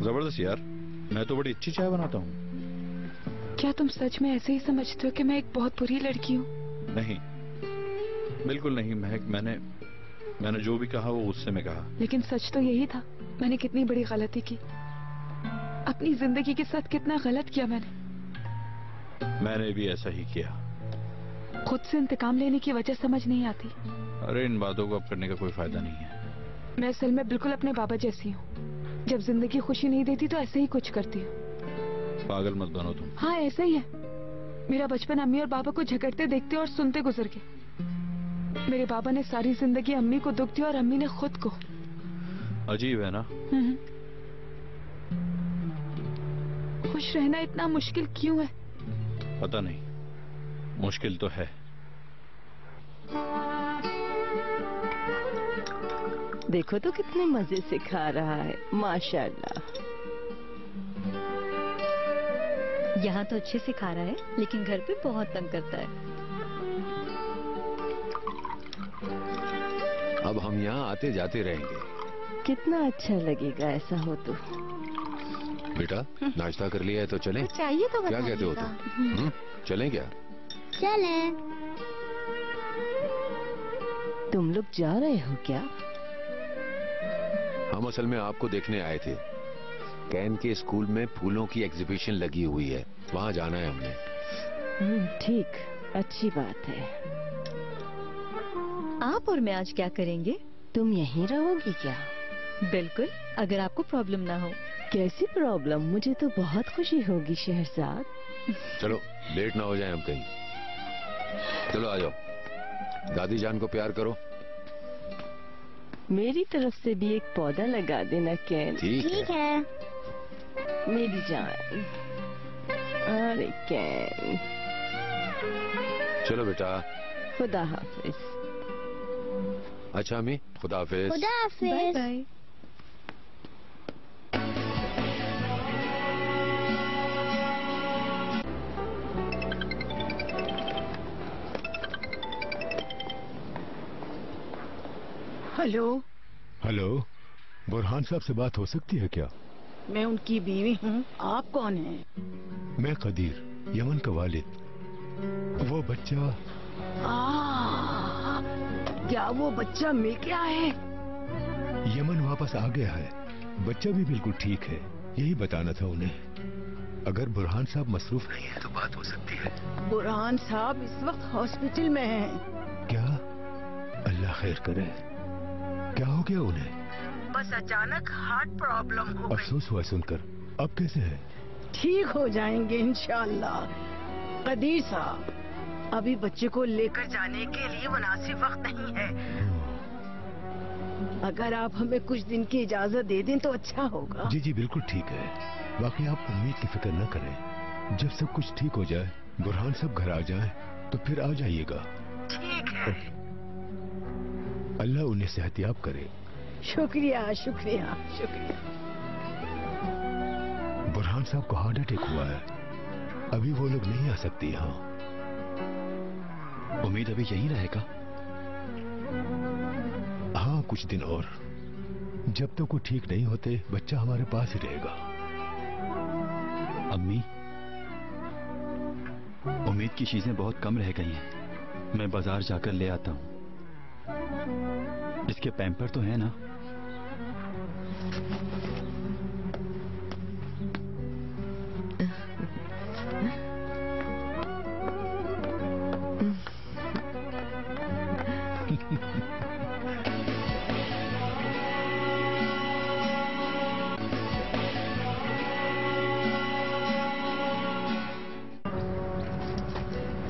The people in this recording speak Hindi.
जबरदस्त यार, मैं तो बड़ी अच्छी चाय बनाता हूँ। क्या तुम सच में ऐसे ही समझते हो कि मैं एक बहुत बुरी लड़की हूँ? नहीं, बिल्कुल नहीं महक, मैंने जो भी कहा वो गुस्से में कहा। लेकिन सच तो यही था। मैंने कितनी बड़ी गलती की, अपनी जिंदगी के साथ कितना गलत किया मैंने भी ऐसा ही किया। खुद से इंतकाम लेने की वजह समझ नहीं आती। अरे इन बातों को अब करने का कोई फायदा नहीं है। मैं असल में बिल्कुल अपने बाबा जैसी हूँ। जब जिंदगी खुशी नहीं देती तो ऐसे ही कुछ करती हूँ। पागल मत बनो तुम। हाँ ऐसा ही है। मेरा बचपन अम्मी और बाबा को झगड़ते देखते और सुनते गुजर गया। मेरे बाबा ने सारी जिंदगी अम्मी को दुख दिया और अम्मी ने खुद को। अजीब है ना। खुश रहना इतना मुश्किल क्यों है? पता नहीं, मुश्किल तो है। देखो तो कितने मजे से खा रहा है, माशाल्लाह। यहाँ तो अच्छे से खा रहा है, लेकिन घर पे बहुत तंग करता है। अब हम यहाँ आते जाते रहेंगे। कितना अच्छा लगेगा ऐसा हो तो। बेटा नाश्ता कर लिया है तो चलें? चाहिए तो क्या कहते हो तुम? चलें क्या? चलें। तुम लोग जा रहे हो क्या? हम असल में आपको देखने आए थे। कैन के स्कूल में फूलों की एग्जीबिशन लगी हुई है, वहाँ जाना है हमने। ठीक, अच्छी बात है। आप और मैं आज क्या करेंगे? तुम यहीं रहोगी क्या? बिल्कुल, अगर आपको प्रॉब्लम ना हो। कैसी प्रॉब्लम? मुझे तो बहुत खुशी होगी शहजाद। चलो लेट ना हो जाए हम कहीं। चलो आ जाओ, दादी जान को प्यार करो। मेरी तरफ से भी एक पौधा लगा देना कैन। ठीक है। मेरी जान। अरे कैन। चलो बेटा। खुदा हाफिज। अच्छा अम्मी, खुदा हाफिज। खुदा हाफिज। Bye bye. Hello. Hello, Burhan साहब से बात हो सकती है क्या? मैं उनकी बीवी हूँ। आप कौन हैं? मैं कदीर, यमन का वालिद। वो बच्चा। क्या वो बच्चा मिल गया है? यमन वापस आ गया है। बच्चा भी बिल्कुल ठीक है, यही बताना था उन्हें। अगर बुरहान साहब मसरूफ नहीं है तो बात हो सकती है। बुरहान साहब इस वक्त हॉस्पिटल में हैं। क्या? अल्लाह खैर करे। क्या हो गया उन्हें? बस अचानक हार्ट प्रॉब्लम हो गई। अफसोस हुआ सुनकर। अब कैसे है? ठीक हो जाएंगे इंशाल्लाह। कदीर साहब, अभी बच्चे को लेकर जाने के लिए मुनासिब वक्त नहीं है। अगर आप हमें कुछ दिन की इजाजत दे दें तो अच्छा होगा। जी जी बिल्कुल ठीक है। बाकी आप उम्मीद की फिक्र न करें। जब सब कुछ ठीक हो जाए, बुरहान सब घर आ जाए तो फिर आ जाइएगा। ठीक है। अल्लाह उन्हें सेहतियाब करे। शुक्रिया शुक्रिया शुक्रिया। बुरहान साहब को हार्ट अटैक हुआ है। अभी वो लोग नहीं आ सकते यहाँ। उम्मीद अभी यहीं रहेगा? हाँ कुछ दिन और। जब तक वो ठीक नहीं होते बच्चा हमारे पास ही रहेगा। अम्मी, उम्मीद की चीजें बहुत कम रह गई हैं। मैं बाजार जाकर ले आता हूँ। इसके पैम्पर तो है ना?